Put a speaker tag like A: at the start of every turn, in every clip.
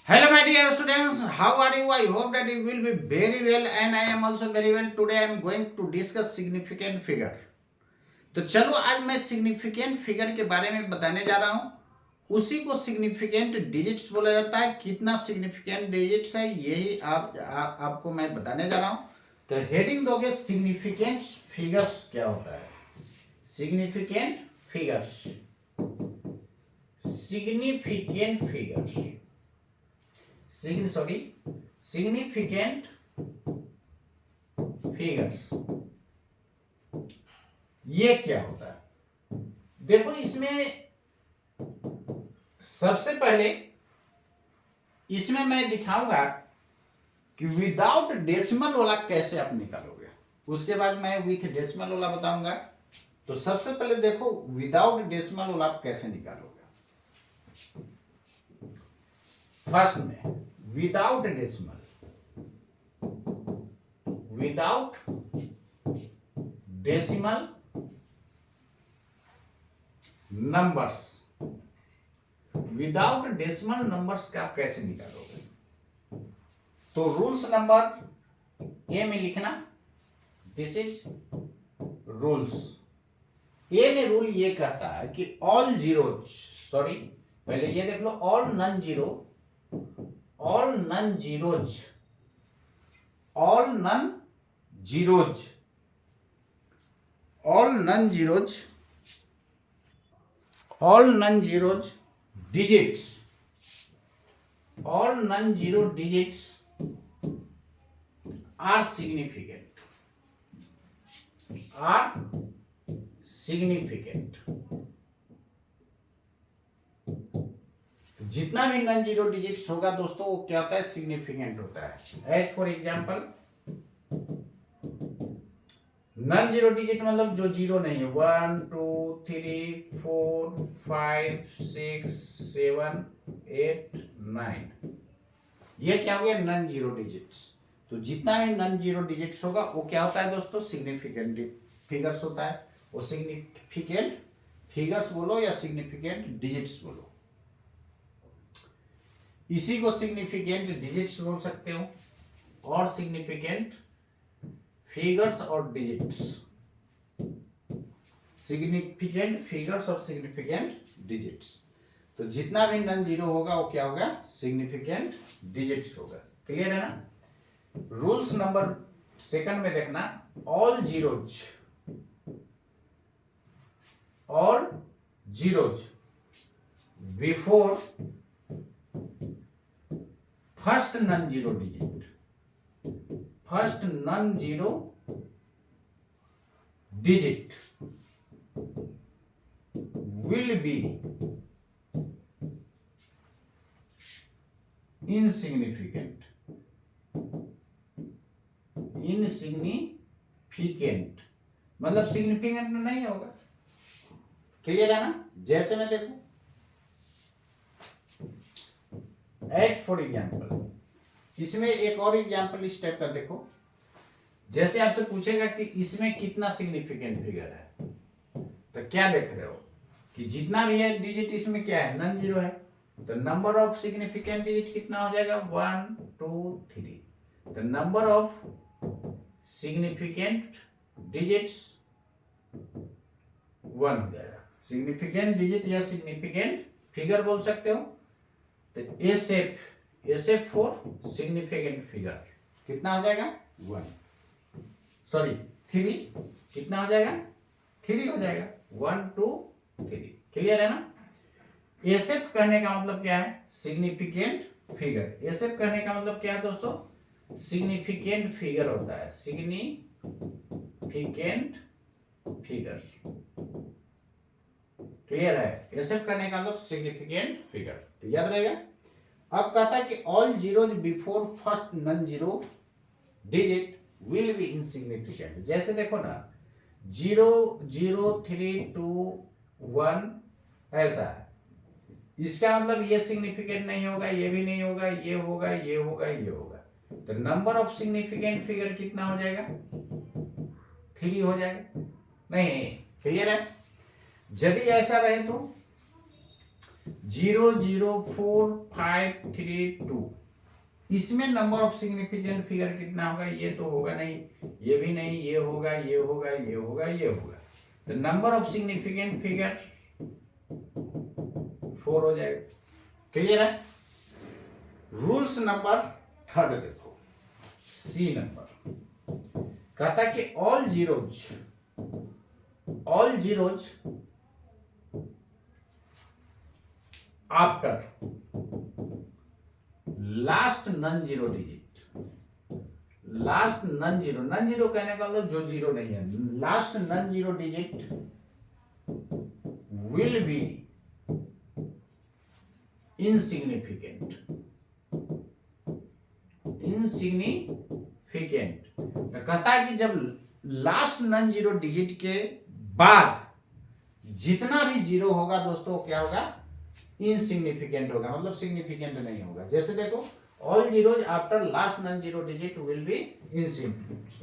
A: Hello, my dear students. How are you? I hope that you will be very well, and I am also very well. Today, I am going to discuss significant figure. तो चलो आज मैं significant figure के बारे में बताने जा रहा हूँ. उसी को सिग्निफिकेंट डिजिट्स बोला जाता है. कितना सिग्निफिकेंट डिजिट्स है यही आपको मैं बताने जा रहा हूँ. तो हेडिंग दोगे सिग्निफिकेंट फिगर्स क्या होता है. Significant figures. Significant figures. significant figures ये क्या होता है. देखो इसमें सबसे पहले इसमें मैं दिखाऊंगा कि विदाउट डेसिमल वाला कैसे आप निकालोगे. उसके बाद मैं विथ डेसिमल वाला बताऊंगा. तो सबसे पहले देखो विदाउट डेसिमल वाला आप कैसे निकालोगे. फर्स्ट में without decimal, without decimal numbers. Without decimal numbers का आप कैसे निकालोगे. तो रूल्स नंबर ए में लिखना. This is rules. ए में रूल ये कहता है कि ऑल जीरोज, सॉरी पहले ये देख लो, all non zero, all non zeros, all non zeros, all non zeros, all non zeros digits, all non zero digits are significant, are significant. जितना भी नॉन जीरो डिजिट्स होगा दोस्तों वो क्या होता है, सिग्निफिकेंट होता है. As for example non zero digit मतलब जो जीरो नहीं है. 1 2 3 4 5 6 7 8 9, ये क्या हो गया, नॉन जीरो डिजिट्स. तो जितना भी नॉन जीरो डिजिट्स होगा वो क्या होता है दोस्तों, सिग्निफिकेंट फिगर्स होता है. वो सिग्निफिकेंट फिगर्स बोलो या सिग्निफिकेंट डिजिट्स बोलो. इसी को सिग्निफिकेंट डिजिट्स बोल सकते हो और सिग्निफिकेंट फिगर्स और डिजिट्स. सिग्निफिकेंट फिगर्स और सिग्निफिकेंट डिजिट्स. तो जितना भी नॉन जीरो होगा वो क्या होगा, सिग्निफिकेंट डिजिट्स होगा. क्लियर है ना. रूल्स नंबर सेकंड में देखना, all zeros, all zeros before first non zero digit, first non zero digit will be insignificant, insignificant मतलब सिग्निफिकेंट नहीं होगा. क्लियर है ना. जैसे मैं देखूं, एज फॉर एग्जाम्पल, इसमें एक और एग्जाम्पल इस टाइप का देखो. जैसे आपसे पूछेगा कि इसमें कितना सिग्निफिकेंट फिगर है, तो क्या देख रहे हो कि जितना भी है डिजिट इसमें क्या है, नॉन जीरो है. तो नंबर ऑफ सिग्निफिकेंट डिजिट कितना हो जाएगा, 1 2 3. The number of significant digits 1 हो जाएगा. सिग्निफिकेंट डिजिट या सिग्निफिकेंट फिगर बोल सकते हो. तो एसएफ फॉर सिग्निफिकेंट फिगर कितना हो जाएगा, 1, सॉरी 3. कितना हो जाएगा, 3 हो जाएगा. 1 2 3. क्लियर है ना. एसएफ कहने का मतलब क्या है, सिग्निफिकेंट फिगर. एसएफ कहने का मतलब क्या है दोस्तों, सिग्निफिकेंट फिगर होता है. Significant figure. क्लियर है. एसएफ करने का मतलब सिग्निफिकेंट फिगर. तो याद रहेगा. अब कहता है कि all zeros before first non zero digit will be insignificant. जैसे देखो ना, 0 0 3 2 1 ऐसा है. इसका मतलब ये सिग्निफिकेंट नहीं होगा, ये भी नहीं होगा, ये होगा, ये होगा, ये होगा. तो नंबर ऑफ सिग्निफिकेंट फिगर कितना हो जाएगा, 3 हो जाएगा. नहीं, क्लियर है. यदि ऐसा रहे तो 0.04532, इसमें नंबर ऑफ सिग्निफिकेंट फिगर कितना होगा? ये तो होगा नहीं, ये भी नहीं, ये होगा, ये होगा, ये होगा, ये होगा। तो नंबर ऑफ सिग्निफिकेंट फिगर 4 हो जाएगा। क्लियर है? रूल्स नंबर 3 देखो, सी नंबर कहता कि all zeros after last non zero digit, last non zero कहने का मतलब जो जीरो नहीं है, last non zero digit will be insignificant. कहता है कि जब लास्ट नन जीरो डिजिट के बाद जितना भी जीरो होगा दोस्तों क्या होगा? इनसिग्निफिकेंट होगा, मतलब सिग्निफिकेंट नहीं होगा। जैसे देखो, all zeros after last non zero digit will be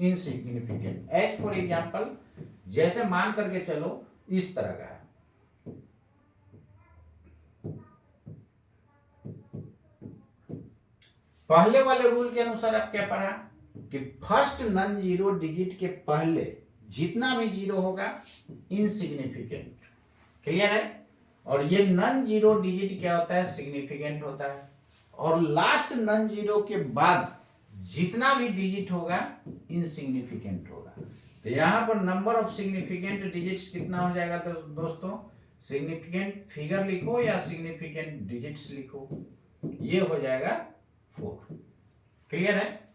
A: insignificant. As for example, जैसे मान करके चलो इस तरह का है, पहले वाले रूल के अनुसार आप क्या पढ़ा कि फर्स्ट नन जीरो डिजिट के पहले जितना भी जीरो होगा इनसिग्निफिकेंट। क्लियर है? और ये नन जीरो डिजिट क्या होता है? सिग्निफिकेंट होता है। और लास्ट नन जीरो के बाद जितना भी डिजिट होगा इनसिग्निफिकेंट होगा। तो यहां पर नंबर ऑफ सिग्निफिकेंट डिजिट्स कितना हो जाएगा? तो दोस्तों सिग्निफिकेंट फिगर लिखो या सिग्निफिकेंट डिजिट्स लिखो, ये हो जाएगा 4। क्लियर है?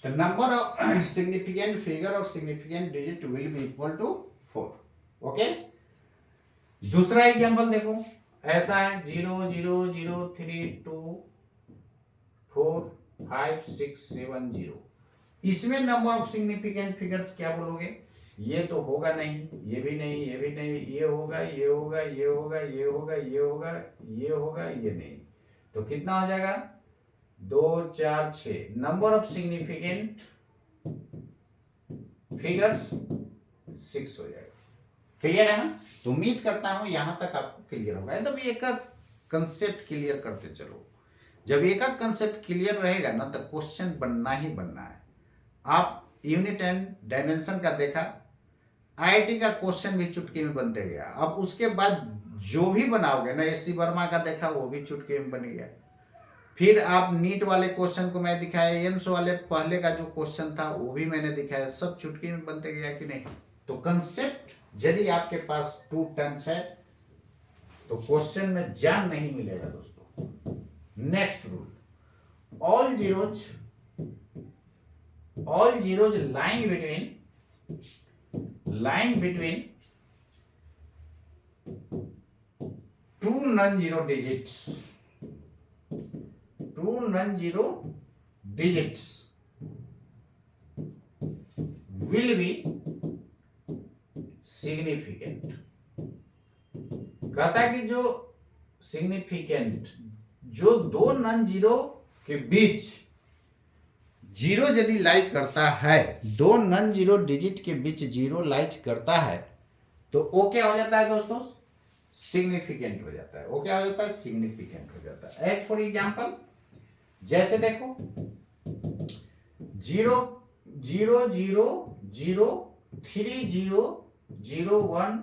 A: The number of significant figure or significant digit will be equal to 4. Okay? दूसरा एग्जांपल देखो, ऐसा है 0 0 0 3 2 4 5 6 7 0। इसमें नंबर ऑफ सिग्निफिकेंट फिगर्स क्या बोलोगे? ये तो होगा नहीं, ये भी नहीं, ये भी नहीं, ये होगा, ये होगा, ये होगा, ये होगा, ये होगा, ये होगा, ये नहीं। तो कितना हो जाएगा? 2 4 6। नंबर ऑफ सिग्निफिकेंट फिगर्स 6 हो जाएगा। क्लियर है ना? तो उम्मीद करता हूं यहां तक आपको क्लियर होगा। एकदम एक कंसेप्ट क्लियर करते चलो। जब एक कंसेप्ट क्लियर रहेगा ना तो क्वेश्चन बनना ही बनना है। आप यूनिट एंड डायमेंशन का देखा, आईआईटी का क्वेश्चन भी चुटकी में बनते गया। अब उसके बाद जो भी बनाओगे ना, एससी वर्मा का देखा, वो भी चुटकी में बन गया। फिर आप नीट वाले क्वेश्चन को मैं दिखाया, एम्स वाले पहले का जो क्वेश्चन था वो भी मैंने दिखाया, सब चुटकी में बनते गया कि नहीं? तो कंसेप्ट यदि आपके पास 2 टन्स है तो क्वेश्चन में जान नहीं मिलेगा दोस्तों। Next rule, all zeros lying between 2 non zero digits will be significant। कहता है कि जो सिग्निफिकेंट, जो 2 नॉन जीरो के बीच जीरो यदि लाइक करता है, 2 नॉन जीरो डिजिट के बीच जीरो लाइक करता है, तो वो क्या हो जाता है दोस्तों? सिग्निफिकेंट हो जाता है। वो क्या हो जाता है? सिग्निफिकेंट हो जाता है। एज फॉर एग्जांपल, जैसे देखो 0 0 0 0 3 0 0 1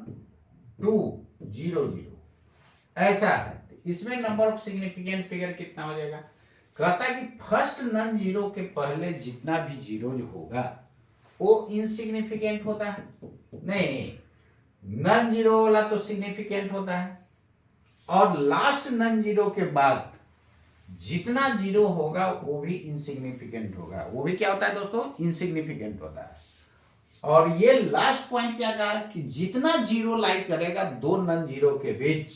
A: 2 0 0, ऐसा है। इसमें नंबर ऑफ सिग्निफिकेंट फिगर कितना हो जाएगा? कहता है कि फर्स्ट नन जीरो के पहले जितना भी जीरो जो होगा वो इनसिग्निफिकेंट होता है? नहीं, नन जीरो वाला तो सिग्निफिकेंट होता है। और लास्ट नन जीरो के बाद जितना जीरो होगा वो भी इनसिग्निफिकेंट होगा। वो भी क्या होता है दोस्तों? इनसिग्निफिकेंट होता है। और ये लास्ट पॉइंट क्या कहा कि जितना जीरो लाइक करेगा 2 नन जीरो के बीच,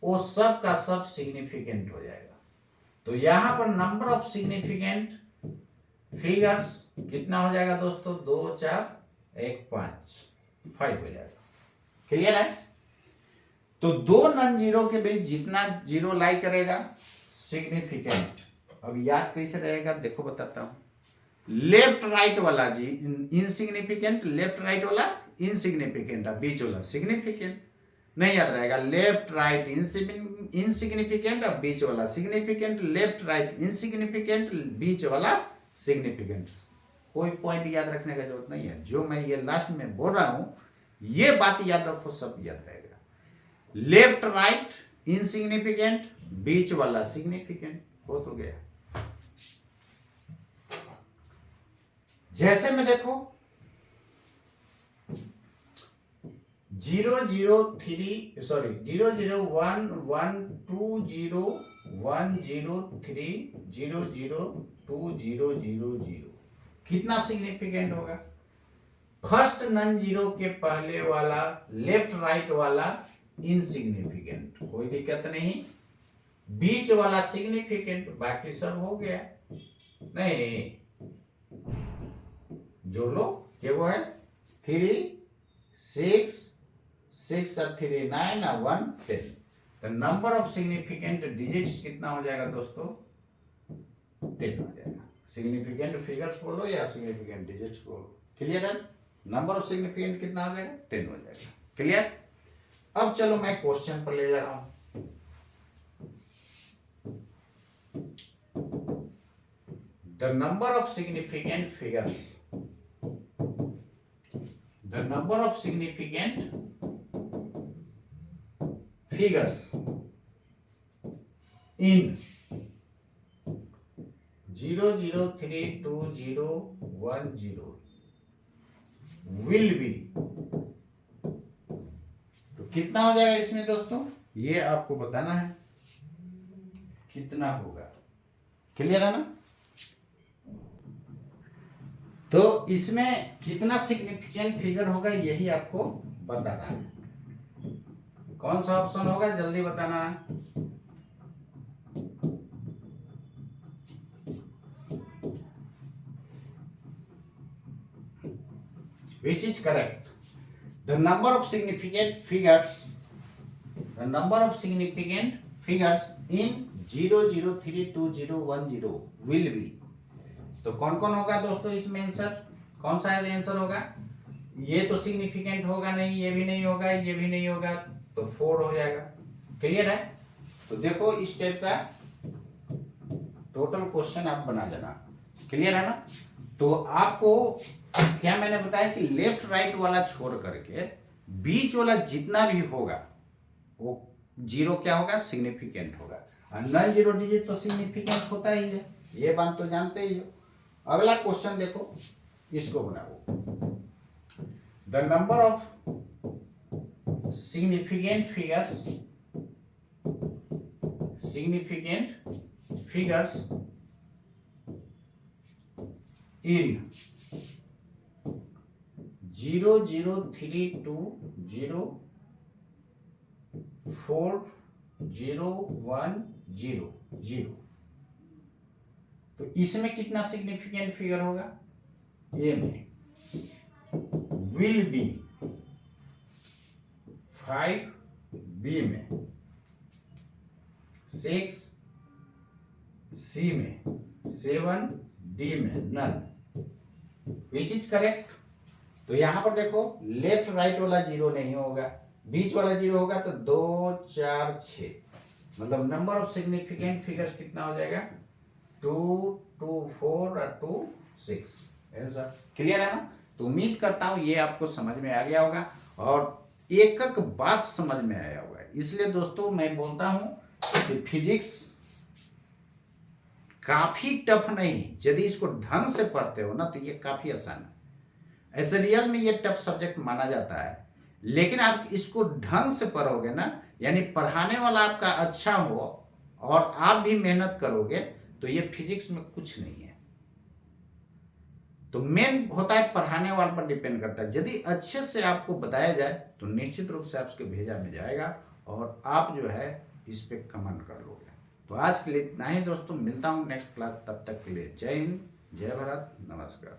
A: वो सब का सब सिग्निफिकेंट हो जाएगा। तो यहां पर नंबर ऑफ सिग्निफिकेंट फिगर्स कितना हो जाएगा दोस्तों? 2 4 1 5 5 हो जाएगा। क्लियर है? तो 2 नन जीरो के बीच जितना जीरो लाइक करेगा सिग्निफिकेंट। अब याद कैसे रहेगा देखो, बताता हूं। लेफ्ट राइट वाला जी इनसिग्निफिकेंट, लेफ्ट राइट वाला इनसिग्निफिकेंट, बीच वाला सिग्निफिकेंट। नहीं याद रहेगा, लेफ्ट राइट इनसिग्निफिकेंट और बीच वाला सिग्निफिकेंट, लेफ्ट राइट इनसिग्निफिकेंट, बीच वाला सिग्निफिकेंट। कोई पॉइंट याद रखने का जरूरत नहीं है, जो मैं ये लास्ट में बोल रहा हूं ये बात याद रखो, सब याद रहेगा। लेफ्ट राइट इनसिग्निफिकेंट, बीच वाला सिग्निफिकेंट, हो तो गया। जैसे में देखो 001 1 2 0 1 0 3 0 0 2 0 0 0 कितना सिग्निफिकेंट होगा? फर्स्ट नन जीरो के पहले वाला लेफ्ट राइट वाला इनसिग्निफिकेंट, कोई दिक्कत नहीं। बीच वाला सिग्निफिकेंट, बाकी सब हो गया। नहीं जोड़ लो, क्या वो है 3 6 6 और 3 9 और 1 10। तो नंबर ऑफ सिग्निफिकेंट डिजिट्स कितना हो जाएगा दोस्तों? 10 हो जाएगा। सिग्निफिकेंट फिगर्स बोलो या सिग्निफिकेंट डिजिट्स बोलो, क्लियर है? नंबर ऑफ सिग्निफिकेंट कितना हो जाएगा? 10 हो जाएगा। क्लियर? अब चलो मैं क्वेश्चन पर ले जा रहा हूं। The number of significant figures, the number of significant figures in 0 0 3 2 0 1 0 will be, तो कितना हो जाएगा इसमें दोस्तों? ये आपको बताना है कितना होगा। क्लियर है ना? तो इसमें कितना सिग्निफिकेंट फिगर होगा यही आपको बताना है। कौन सा ऑप्शन होगा जल्दी बताना है। Which is correct? The number of significant figures, the number of significant figures in 0 0 3 2 0 1 0 will be, तो कौन कौन होगा दोस्तों इसमें आंसर? कौन सा आंसर होगा? ये तो सिग्निफिकेंट होगा नहीं, ये भी नहीं होगा, ये भी नहीं होगा, तो 4 हो जाएगा। क्लियर है? तो देखो इस टाइप का टोटल क्वेश्चन आप बना लेना। क्लियर है ना? तो आपको क्या मैंने बताया कि लेफ्ट राइट वाला छोड़ करके बीच वाला जितना भी होगा वो जीरो क्या होगा? सिग्निफिकेंट होगा। और नॉन जीरो डिजिट तो सिग्निफिकेंट होता ही है, ये बात तो जानते ही हो। अगला क्वेश्चन देखो, इसको बनाओ। The number of significant figures in 0 0 3 2 0 4 0 1 0 0, तो इसमें कितना सिग्निफिकेंट फिगर होगा? ए में विल बी 5, बी में 6, सी में 7, डी में नन। Which is correct? तो यहां पर देखो लेफ्ट राइट वाला जीरो नहीं होगा, बीच वाला जीरो होगा, तो 2 4 6, मतलब नंबर ऑफ सिग्निफिकेंट फिगर्स कितना हो जाएगा? 2 2 4 और 2 6। आंसर क्लियर है ना? तो उम्मीद करता हूं ये आपको समझ में आ गया होगा और एक एक बात समझ में आया होगा। इसलिए दोस्तों मैं बोलता हूं कि फिजिक्स काफी टफ नहीं, यदि इसको ढंग से पढ़ते हो ना तो ये काफी आसान है। ऐसे रियल में ये टफ सब्जेक्ट माना जाता है, लेकिन आप इसको ढंग से पढ़ोगे ना, यानी पढ़ाने वाला आपका अच्छा हो और आप भी मेहनत करोगे, तो ये फिजिक्स में कुछ नहीं है। तो मेन होता है पढ़ाने वाले पर डिपेंड करता है। यदि अच्छे से आपको बताया जाए तो निश्चित रूप से आपके भेजा में जाएगा और आप जो है इस पे कमेंट कर लोगे। तो आज के लिए इतना ही दोस्तों, मिलता हूं नेक्स्ट क्लास, तब तक के लिए जय हिंद, जय भारत, नमस्कार।